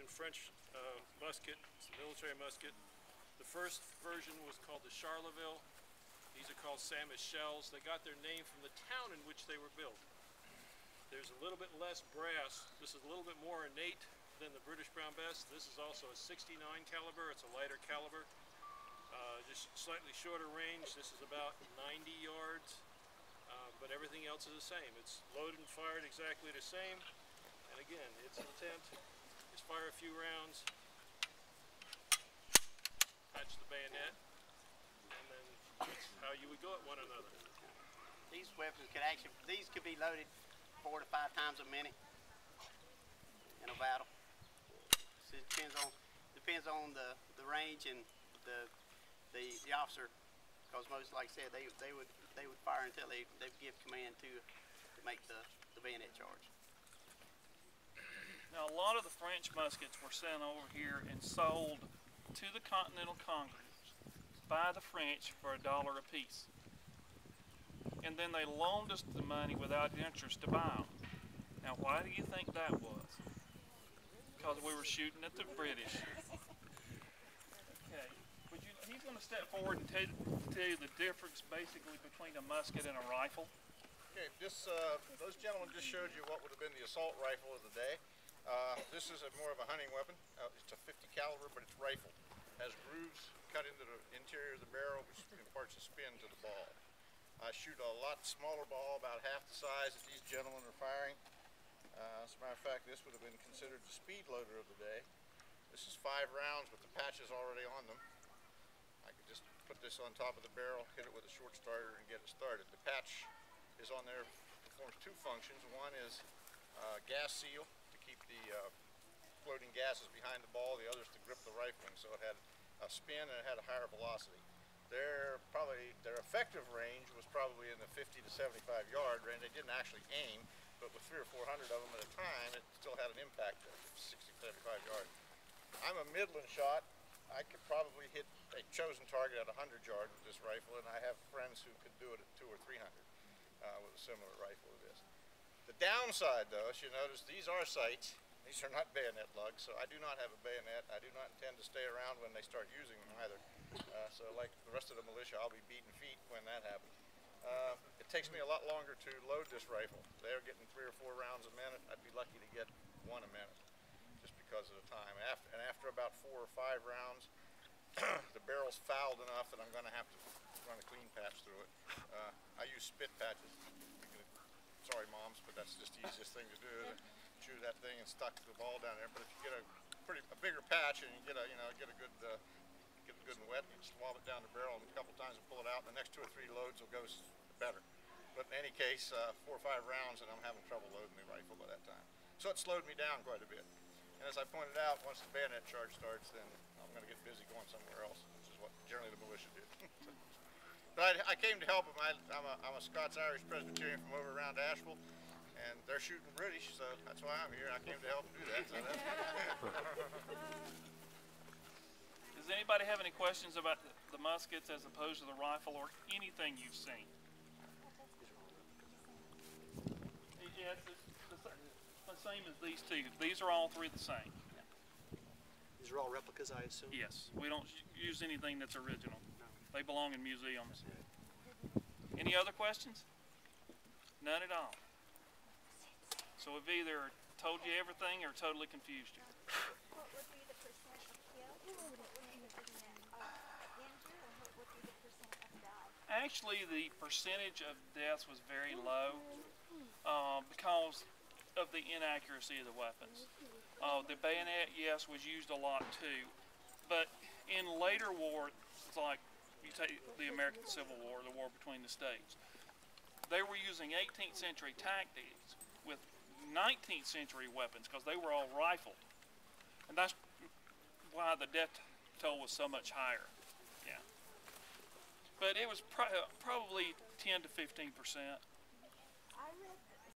and French musket. It's a military musket. The first version was called the Charleville. These are called Samus shells. They got their name from the town in which they were built. There's a little bit less brass. This is a little bit more ornate than the British Brown Bess. This is also a 69 caliber. It's a lighter caliber. Just slightly shorter range. This is about 90 yards, but everything else is the same. It's loaded and fired exactly the same. And again, its intent is fire a few rounds, patch the bayonet, and then that's how you would go at one another. These weapons could be loaded 4 to 5 times a minute in a battle. So it depends on the range and the officer, because most, like I said, they would fire until they give command to make the bayonet charge. Now, a lot of the French muskets were sent over here and sold to the Continental Congress by the French for $1 a piece. And then they loaned us the money without interest to buy them. Now, why do you think that was? Because we were shooting at the British. Okay, he's going to step forward and tell you the difference basically between a musket and a rifle. Okay, those gentlemen just showed you what would have been the assault rifle of the day. This is more of a hunting weapon. It's a 50 caliber, but it's rifled. It has grooves cut into the interior of the barrel, which imparts a spin to the ball. I shoot a lot smaller ball, about half the size that these gentlemen are firing. As a matter of fact, this would have been considered the speed loader of the day. This is 5 rounds with the patches already on them. I could just put this on top of the barrel, hit it with a short starter, and get it started. The patch is on there, performs 2 functions. One is gas seal to keep the floating gases behind the ball. The other is to grip the rifling, so it had a spin and it had a higher velocity. Their effective range was probably in the 50 to 75 yard range. They didn't actually aim, but with 300 or 400 of them at a time, it still had an impact of 60, 75 yards. I'm a midland shot. I could probably hit a chosen target at 100 yards with this rifle, and I have friends who could do it at 200 or 300 with a similar rifle to this. The downside, though, as you notice, these are sights. These are not bayonet lugs, so I do not have a bayonet. I do not intend to stay around when they start using them either. So like the rest of the militia, I'll be beating feet when that happens. It takes me a lot longer to load this rifle. They're getting 3 or 4 rounds a minute. I'd be lucky to get 1 a minute, just because of the time. And after about 4 or 5 rounds, the barrel's fouled enough that I'm going to have to run a clean patch through it. I use spit patches. Sorry, moms, but that's just the easiest thing to do. Shoot that thing and stuck the ball down there. But if you get a bigger patch and you get a good and wet, you just swab it down the barrel and a couple times and pull it out. And the next 2 or 3 loads will go better. But in any case, 4 or 5 rounds, and I'm having trouble loading the rifle by that time. So it slowed me down quite a bit. And as I pointed out, once the bayonet charge starts, then I'm going to get busy going somewhere else, which is what generally the militia do. But I came to help them. I'm a Scots-Irish Presbyterian from over around Asheville, and they're shooting British, so that's why I'm here. I came to help them do that. So Does anybody have any questions about the muskets as opposed to the rifle or anything you've seen? Yeah, it's the same as these two. These are all 3 the same. These are all replicas, I assume? Yes, we don't use anything that's original. They belong in museums. Any other questions? None at all. So we've either told you everything or totally confused you. What would be the percent of killed? What would be the percent of injured? And what would be the percent of died? Actually, the percentage of deaths was very low because of the inaccuracy of the weapons. The bayonet, yes, was used a lot too, but in later war, it's like you take the American Civil War, the war between the states, they were using 18th century tactics with 19th century weapons because they were all rifled. And that's why the death toll was so much higher. Yeah. But it was probably 10 to 15%.